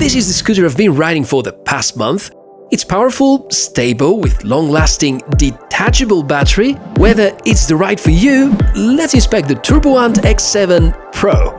This is the scooter I've been riding for the past month. It's powerful, stable, with long-lasting, detachable battery. Whether it's the ride for you, let's inspect the Turboant X7 Pro.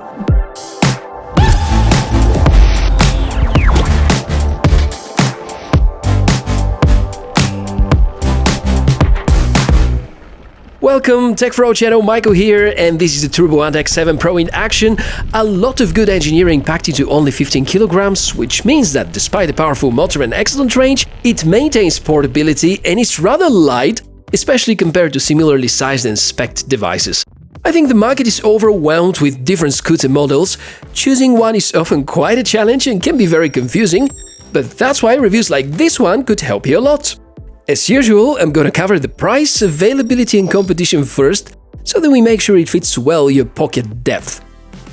Welcome, Tech4All channel, Michael here, and this is the Turboant X7 Pro in action. A lot of good engineering packed into only 15 kilograms, which means that despite the powerful motor and excellent range, it maintains portability and is rather light, especially compared to similarly sized and spec'd devices. I think the market is overwhelmed with different scooter models. Choosing one is often quite a challenge and can be very confusing, but that's why reviews like this one could help you a lot. As usual, I'm gonna cover the price, availability and competition first, so that we make sure it fits well your pocket depth.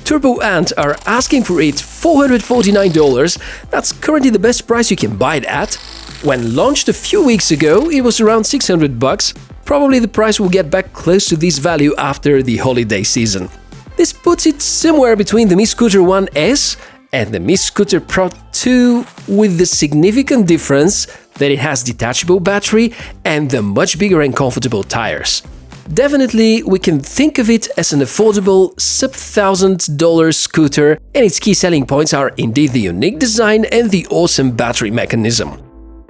Turboant are asking for it $449, that's currently the best price you can buy it at. When launched a few weeks ago, it was around $600, probably the price will get back close to this value after the holiday season. This puts it somewhere between the Mi Scooter 1S and the Mi Scooter Pro 2, with the significant difference that it has detachable battery and the much bigger and comfortable tires. Definitely, we can think of it as an affordable sub-$1,000 scooter, and its key selling points are indeed the unique design and the awesome battery mechanism.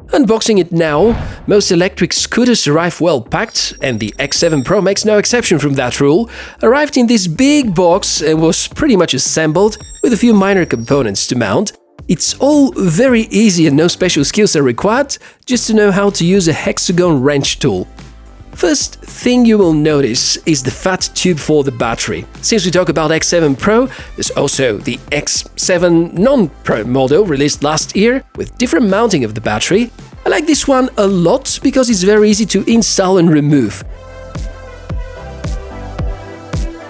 Unboxing it now, most electric scooters arrive well packed, and the X7 Pro makes no exception from that rule. Arrived in this big box and was pretty much assembled with a few minor components to mount. It's all very easy and no special skills are required, just to know how to use a hexagon wrench tool. First thing you will notice is the fat tube for the battery. Since we talk about X7 Pro, there's also the X7 non-Pro model released last year with different mounting of the battery. I like this one a lot because it's very easy to install and remove.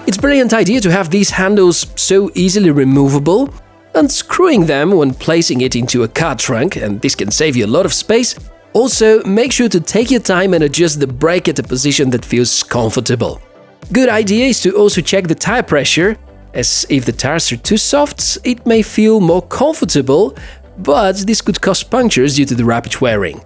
It's a brilliant idea to have these handles so easily removable. Unscrewing them when placing it into a car trunk, and this can save you a lot of space. Also, make sure to take your time and adjust the brake at a position that feels comfortable. Good idea is to also check the tire pressure, as if the tires are too soft, it may feel more comfortable, but this could cause punctures due to the rapid wearing.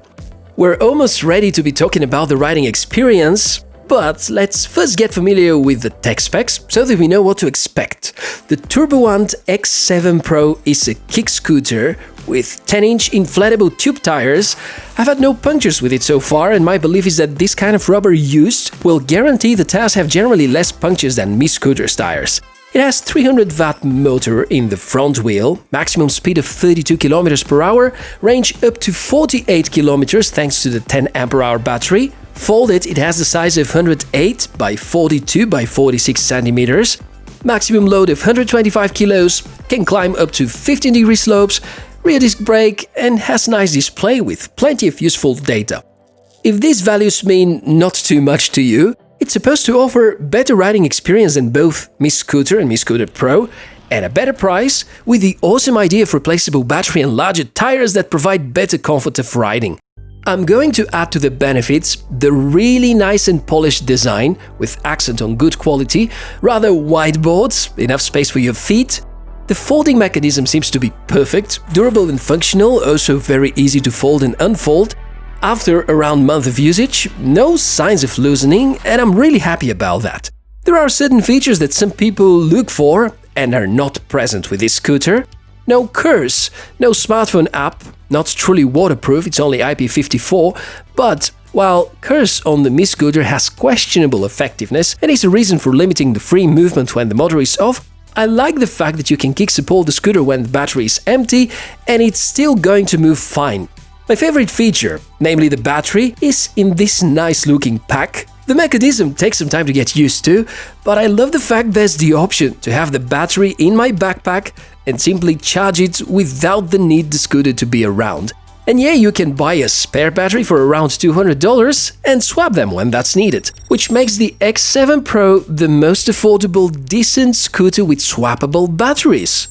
We're almost ready to be talking about the riding experience, but let's first get familiar with the tech specs so that we know what to expect. The Turboant X7 Pro is a kick scooter with 10-inch inflatable tube tires. I've had no punctures with it so far, and my belief is that this kind of rubber used will guarantee the tires have generally less punctures than Mi Scooter's tires. It has 300-watt motor in the front wheel, maximum speed of 32 km per hour, range up to 48 km thanks to the 10 Ah battery. Folded, it has the size of 108 by 42 by 46 centimeters. Maximum load of 125 kilos, can climb up to 15-degree slopes, rear disc brake, and has nice display with plenty of useful data. If these values mean not too much to you, it's supposed to offer better riding experience than both Mi Scooter and Mi Scooter Pro, and a better price with the awesome idea of replaceable battery and larger tires that provide better comfort of riding. I'm going to add to the benefits the really nice and polished design with accent on good quality, rather wide boards, enough space for your feet. The folding mechanism seems to be perfect, durable and functional, also very easy to fold and unfold. After around a month of usage, no signs of loosening, and I'm really happy about that. There are certain features that some people look for and are not present with this scooter. No curse, no smartphone app, not truly waterproof, it's only IP54, but while curse on the Mi Scooter has questionable effectiveness and is a reason for limiting the free movement when the motor is off, I like the fact that you can kick support the scooter when the battery is empty and it's still going to move fine. My favorite feature, namely the battery, is in this nice looking pack. The mechanism takes some time to get used to, but I love the fact there's the option to have the battery in my backpack and simply charge it without the need the scooter to be around. And yeah, you can buy a spare battery for around $200 and swap them when that's needed, which makes the X7 Pro the most affordable, decent scooter with swappable batteries.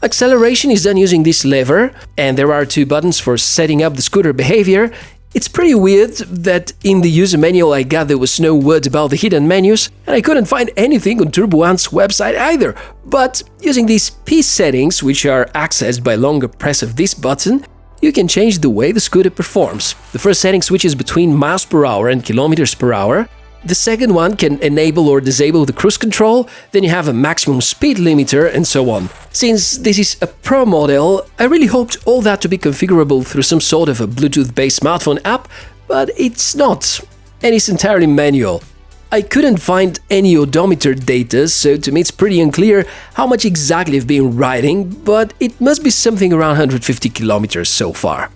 Acceleration is done using this lever, and there are two buttons for setting up the scooter behavior. It's pretty weird that in the user manual I got there was no word about the hidden menus, and I couldn't find anything on Turboant's website either. But using these P settings, which are accessed by longer press of this button, you can change the way the scooter performs. The first setting switches between miles per hour and kilometers per hour. The second one can enable or disable the cruise control, then you have a maximum speed limiter and so on. Since this is a Pro model, I really hoped all that to be configurable through some sort of a Bluetooth-based smartphone app, but it's not, and it's entirely manual. I couldn't find any odometer data, so to me it's pretty unclear how much exactly I've been riding, but it must be something around 150 kilometers so far.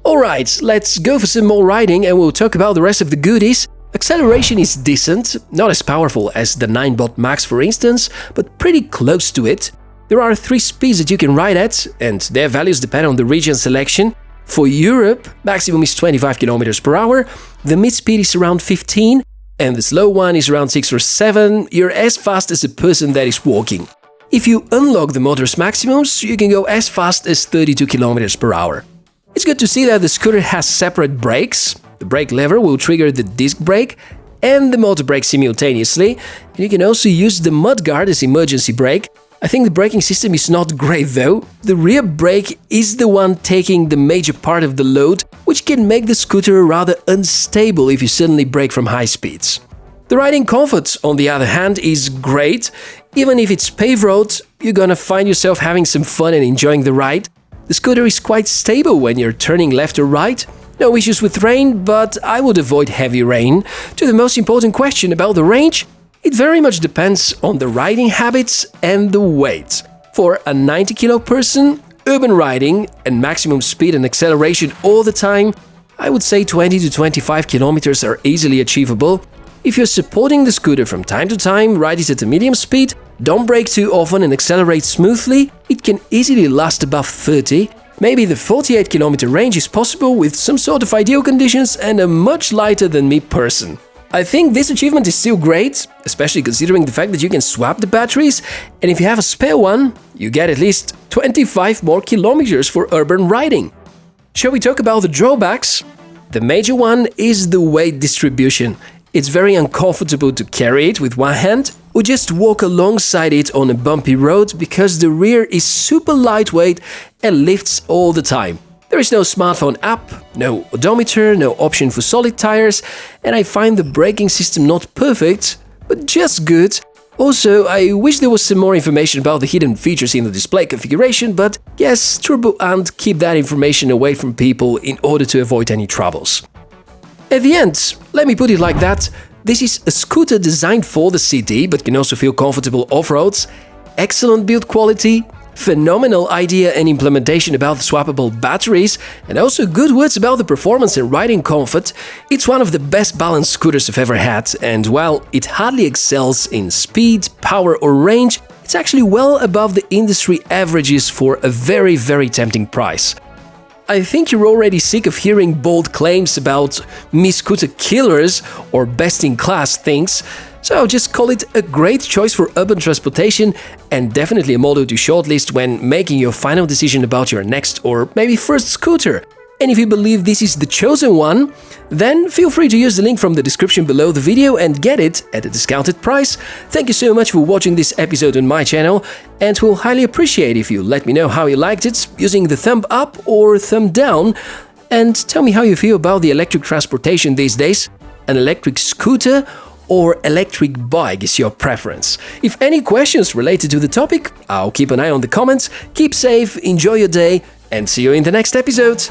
Alright, let's go for some more riding and we'll talk about the rest of the goodies. Acceleration is decent, not as powerful as the 9-bot Max for instance, but pretty close to it. There are 3 speeds that you can ride at, and their values depend on the region selection. For Europe, maximum is 25 km per hour, the mid-speed is around 15, and the slow one is around 6 or 7, you're as fast as a person that is walking. If you unlock the motor's maximums, you can go as fast as 32 km per hour. It's good to see that the scooter has separate brakes. The brake lever will trigger the disc brake and the motor brake simultaneously, and you can also use the mudguard as emergency brake. I think the braking system is not great though. The rear brake is the one taking the major part of the load, which can make the scooter rather unstable if you suddenly brake from high speeds. The riding comfort, on the other hand, is great. Even if it's paved road, you're gonna find yourself having some fun and enjoying the ride. The scooter is quite stable when you're turning left or right. No issues with rain, but I would avoid heavy rain. To the most important question about the range, it very much depends on the riding habits and the weight. For a 90 kilo person, urban riding and maximum speed and acceleration all the time, I would say 20 to 25 kilometers are easily achievable. If you're supporting the scooter from time to time, ride it at a medium speed, don't brake too often and accelerate smoothly, it can easily last above 30. Maybe the 48 km range is possible with some sort of ideal conditions and a much lighter than me person. I think this achievement is still great, especially considering the fact that you can swap the batteries, and if you have a spare one, you get at least 25 more kilometers for urban riding. Shall we talk about the drawbacks? The major one is the weight distribution. It's very uncomfortable to carry it with one hand or just walk alongside it on a bumpy road because the rear is super lightweight and lifts all the time. There is no smartphone app, no odometer, no option for solid tires, and I find the braking system not perfect, but just good. Also, I wish there was some more information about the hidden features in the display configuration, but yes, Turboant keep that information away from people in order to avoid any troubles. At the end, let me put it like that, this is a scooter designed for the city, but can also feel comfortable off-roads, excellent build quality, phenomenal idea and implementation about the swappable batteries, and also good words about the performance and riding comfort. It's one of the best balanced scooters I've ever had, and while it hardly excels in speed, power or range, it's actually well above the industry averages for a very, very tempting price. I think you're already sick of hearing bold claims about me scooter killers or best-in-class things, so just call it a great choice for urban transportation and definitely a model to shortlist when making your final decision about your next or maybe first scooter. And if you believe this is the chosen one, then feel free to use the link from the description below the video and get it at a discounted price. Thank you so much for watching this episode on my channel, and we'll highly appreciate if you let me know how you liked it using the thumb up or thumb down, and tell me how you feel about the electric transportation these days. An electric scooter or electric bike is your preference? If any questions related to the topic, I'll keep an eye on the comments. Keep safe, enjoy your day, and see you in the next episode.